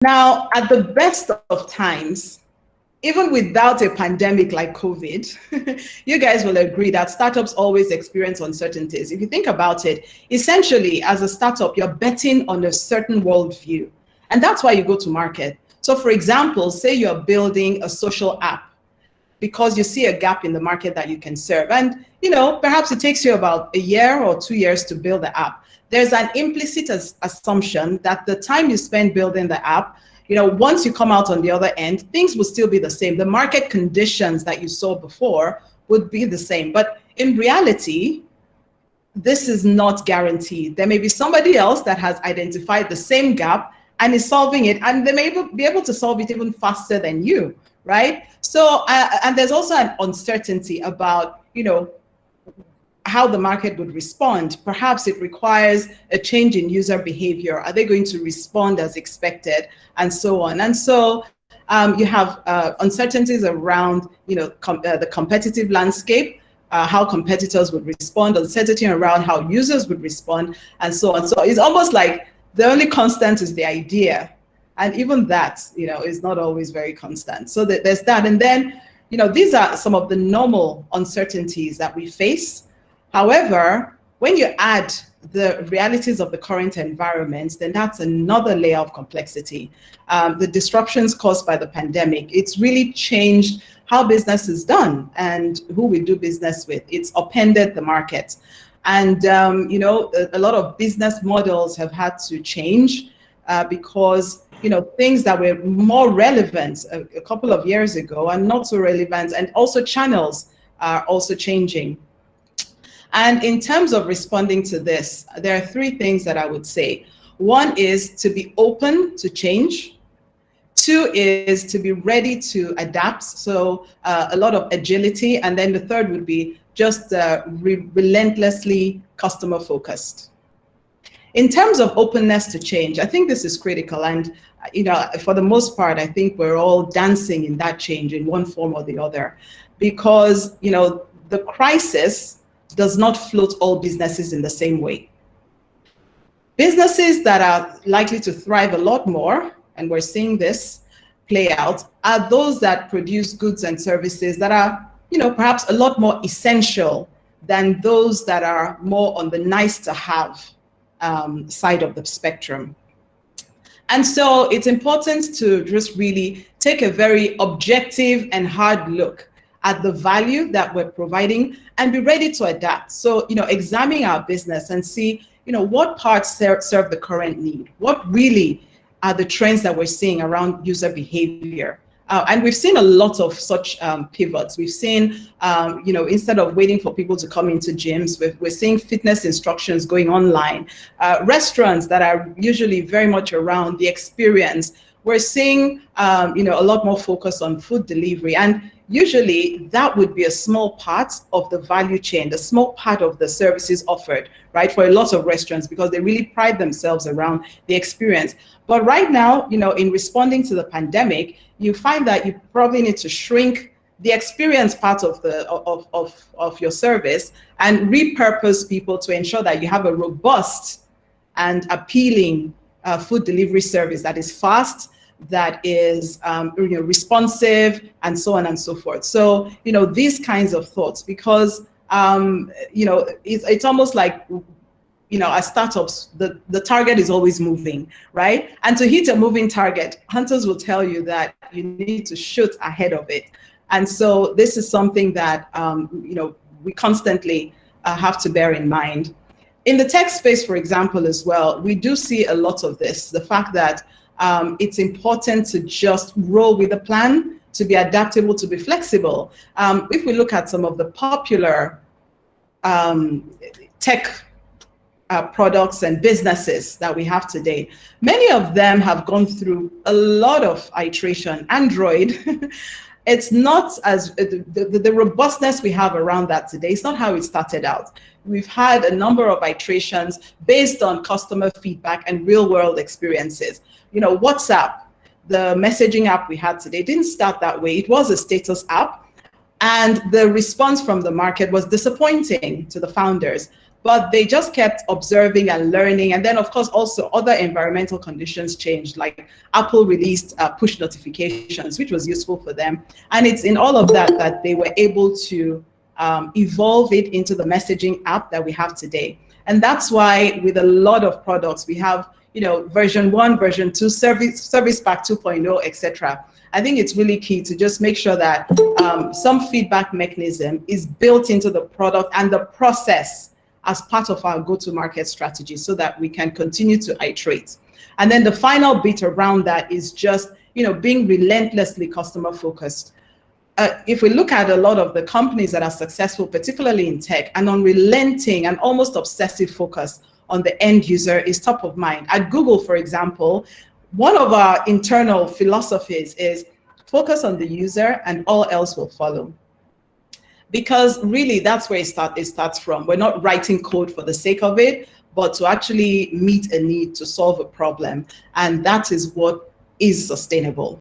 Now, at the best of times, even without a pandemic like COVID, you guys will agree that startups always experience uncertainties. If you think about it, essentially, as a startup, you're betting on a certain worldview. And that's why you go to market. So for example, say you're building a social app because you see a gap in the market that you can serve. And perhaps it takes you about a year or 2 years to build the app. There's an implicit assumption that the time you spend building the app, once you come out on the other end, things will still be the same. The market conditions that you saw before would be the same. But in reality, this is not guaranteed. There may be somebody else that has identified the same gap and is solving it, and they may be able to solve it even faster than you, right? So, and there's also an uncertainty about, how the market would respond. Perhaps it requires a change in user behavior. Are they going to respond as expected, and so on? And so you have uncertainties around, the competitive landscape, how competitors would respond, uncertainty around how users would respond, and so on. So it's almost like the only constant is the idea. And even that, is not always very constant. So there's that. And then, these are some of the normal uncertainties that we face. However, when you add the realities of the current environment, then that's another layer of complexity. The disruptions caused by the pandemic, it's really changed how business is done and who we do business with. It's upended the market. And, a lot of business models have had to change because, things that were more relevant a couple of years ago are not so relevant, and also channels are also changing. And in terms of responding to this, there are three things that I would say. One is to be open to change. Two is to be ready to adapt, so a lot of agility. And then the third would be just relentlessly customer focused. In terms of openness to change, I think this is critical. And for the most part, I think we're all dancing in that change in one form or the other, because the crisis does not float all businesses in the same way. Businesses that are likely to thrive a lot more, and we're seeing this play out, are those that produce goods and services that are, perhaps a lot more essential than those that are more on the nice to have side of the spectrum. And so it's important to just really take a very objective and hard look at the value that we're providing and be ready to adapt. So, examine our business and see, what parts serve the current need, what really are the trends that we're seeing around user behavior. And we've seen a lot of such pivots. We've seen, instead of waiting for people to come into gyms, we're seeing fitness instructions going online. Restaurants that are usually very much around the experience, we're seeing, a lot more focus on food delivery. And usually that would be a small part of the value chain, the small part of the services offered, right, for a lot of restaurants, because they really pride themselves around the experience. But right now, in responding to the pandemic, you find that you probably need to shrink the experience part of of your service and repurpose people to ensure that you have a robust and appealing food delivery service that is fast, that is responsive, and so on and so forth. So these kinds of thoughts, because it's almost like as startups, the target is always moving, right? And to hit a moving target, hunters will tell you that you need to shoot ahead of it. And so this is something that we constantly have to bear in mind. In the tech space, for example, as well, we do see a lot of this, the fact that it's important to just roll with the plan, to be adaptable, to be flexible. If we look at some of the popular tech products and businesses that we have today, many of them have gone through a lot of iteration. Android, it's not as the robustness we have around that today. It's not how it started out. We've had a number of iterations based on customer feedback and real world experiences. WhatsApp, the messaging app we had today, didn't start that way. It was a status app, and the response from the market was disappointing to the founders. but they just kept observing and learning. And then, of course, also other environmental conditions changed, like Apple released push notifications, which was useful for them. And it's in all of that that they were able to evolve it into the messaging app that we have today. And that's why with a lot of products, we have, you know, version 1, version 2, service pack 2.0, etc. I think it's really key to just make sure that some feedback mechanism is built into the product and the process as part of our go-to-market strategy, so that we can continue to iterate. And then the final bit around that is just, you know, being relentlessly customer focused. If we look at a lot of the companies that are successful, particularly in tech, an unrelenting and almost obsessive focus on the end user is top of mind. At Google, for example, one of our internal philosophies is focus on the user and all else will follow. Because really that's where it starts from. We're not writing code for the sake of it, but to actually meet a need, to solve a problem. And that is what is sustainable.